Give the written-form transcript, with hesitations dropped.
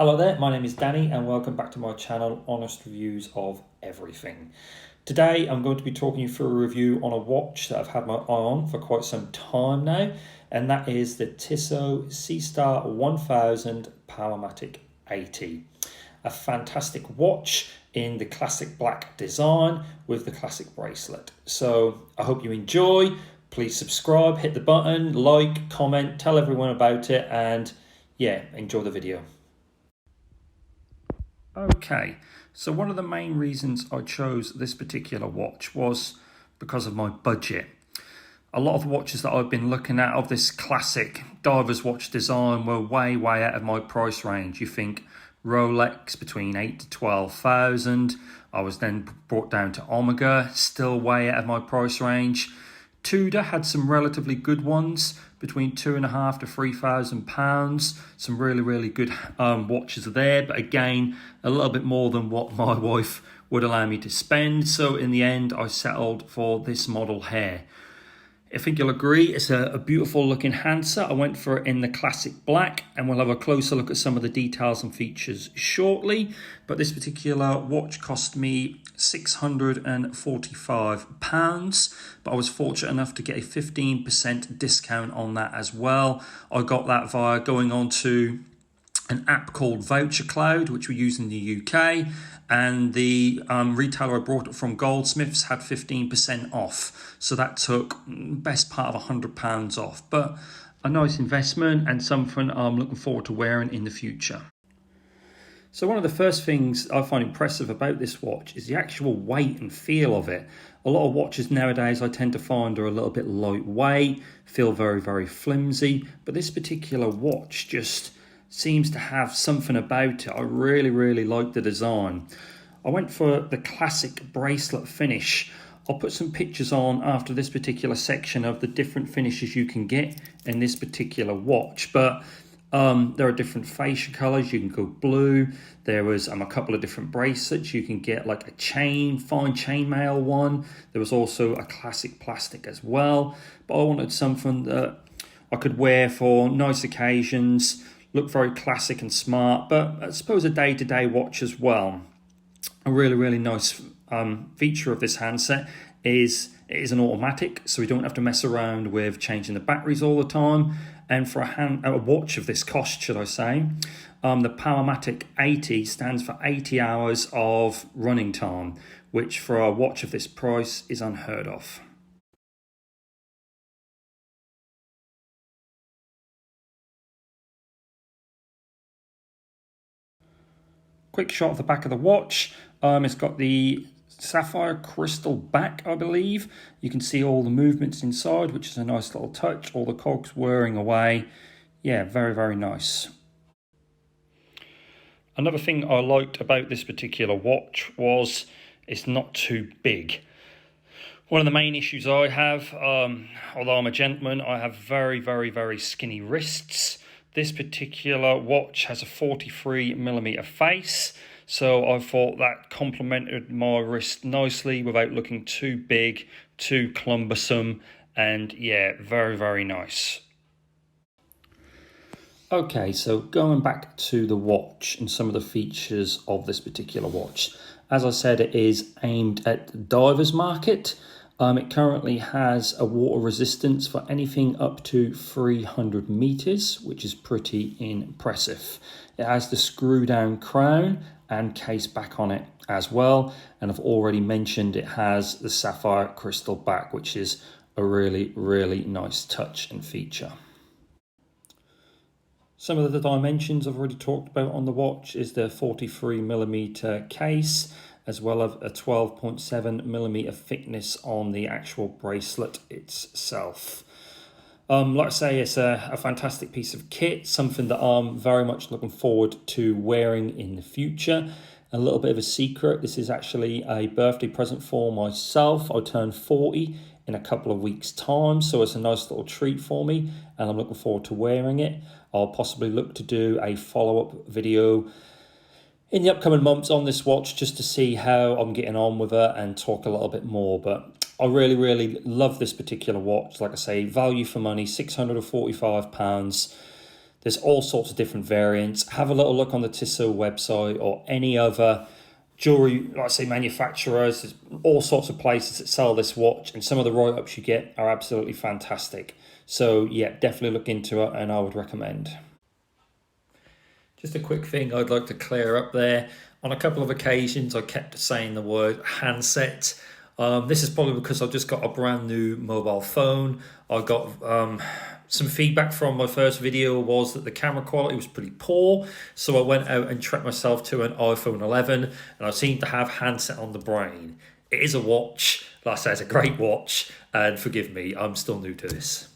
Hello there, my name is Danny and welcome back to my channel, Honest Reviews of Everything. Today I'm going to be talking you through a review on a watch that I've had my eye on for quite some time now, and that is the Tissot Seastar 1000 Powermatic 80. A fantastic watch in the classic black design with the classic bracelet. So I hope you enjoy. Please subscribe, hit the button, like, comment, tell everyone about it, and yeah, enjoy the video. Okay, so one of the main reasons I chose this particular watch was because of my budget. A lot of watches that I've been looking at of this classic diver's watch design were way out of my price range. You think Rolex between 8 to 12,000. I was then brought down to Omega, still way out of my price range. Tudor had some relatively good ones between £2,500 to £3,000. Some really good watches there, but again, a little bit more than what my wife would allow me to spend. So in the end, I settled for this model here. I think you'll agree it's a beautiful looking handset. I went for it in the classic black, and we'll have a closer look at some of the details and features shortly. But this particular watch cost me £645, but I was fortunate enough to get a 15% discount on that as well. I got that via going on to an app called Voucher Cloud, which we use in the UK, and the retailer I bought it from, Goldsmiths, had 15% off. So that took best part of £100 off, but a nice investment and something I'm looking forward to wearing in the future. So one of the first things I find impressive about this watch is the actual weight and feel of it. A lot of watches nowadays I tend to find are a little bit lightweight, feel very flimsy, but this particular watch just seems to have something about it. I really like the design. I went for the classic bracelet finish. I'll put some pictures on after this particular section of the different finishes you can get in this particular watch, but there are different fascia colors. You can go blue. There was a couple of different bracelets. You can get like a fine chainmail one. There was also a classic plastic as well, but I wanted something that I could wear for nice occasions, look very classic and smart, but I suppose a day-to-day watch as well. A really nice feature of this handset is it is an automatic, so we don't have to mess around with changing the batteries all the time. And for a watch of this cost, should I say, the Powermatic 80 stands for 80 hours of running time, which for a watch of this price is unheard of. Quick shot of the back of the watch. It's got the sapphire crystal back, I believe. You can see all the movements inside, which is a nice little touch. All the cogs whirring away. Yeah, very nice. Another thing I liked about this particular watch was it's not too big. One of the main issues I have, although I'm a gentleman, I have very skinny wrists. This particular watch has a 43mm face, so I thought that complemented my wrist nicely without looking too big, too cumbersome, and yeah, very nice. Okay, so going back to the watch and some of the features of this particular watch. As I said, it is aimed at the divers market. It currently has a water resistance for anything up to 300 meters, which is pretty impressive. It has the screw down crown and case back on it as well. And I've already mentioned it has the sapphire crystal back, which is a really nice touch and feature. Some of the dimensions I've already talked about on the watch is the 43mm case, as well as a 12.7mm thickness on the actual bracelet itself. Like I say, it's a fantastic piece of kit, something that I'm very much looking forward to wearing in the future. A little bit of a secret, this is actually a birthday present for myself. I turn 40 in a couple of weeks' time, so it's a nice little treat for me, and I'm looking forward to wearing it. I'll possibly look to do a follow-up video in the upcoming months on this watch just to see how I'm getting on with it and talk a little bit more. But I really love this particular watch. Like I say, value for money, £645. There's all sorts of different variants. Have a little look on the Tissot website or any other jewelry, like I say, manufacturers. There's all sorts of places that sell this watch, and some of the write-ups you get are absolutely fantastic. So yeah, definitely look into it, and I would recommend. Just a quick thing I'd like to clear up there. On a couple of occasions, I kept saying the word handset. This is probably because I've just got a brand new mobile phone. I got some feedback from my first video was that the camera quality was pretty poor. So I went out and trekked myself to an iPhone 11, and I seem to have handset on the brain. It is a watch. Like I say, it's a great watch. And forgive me, I'm still new to this.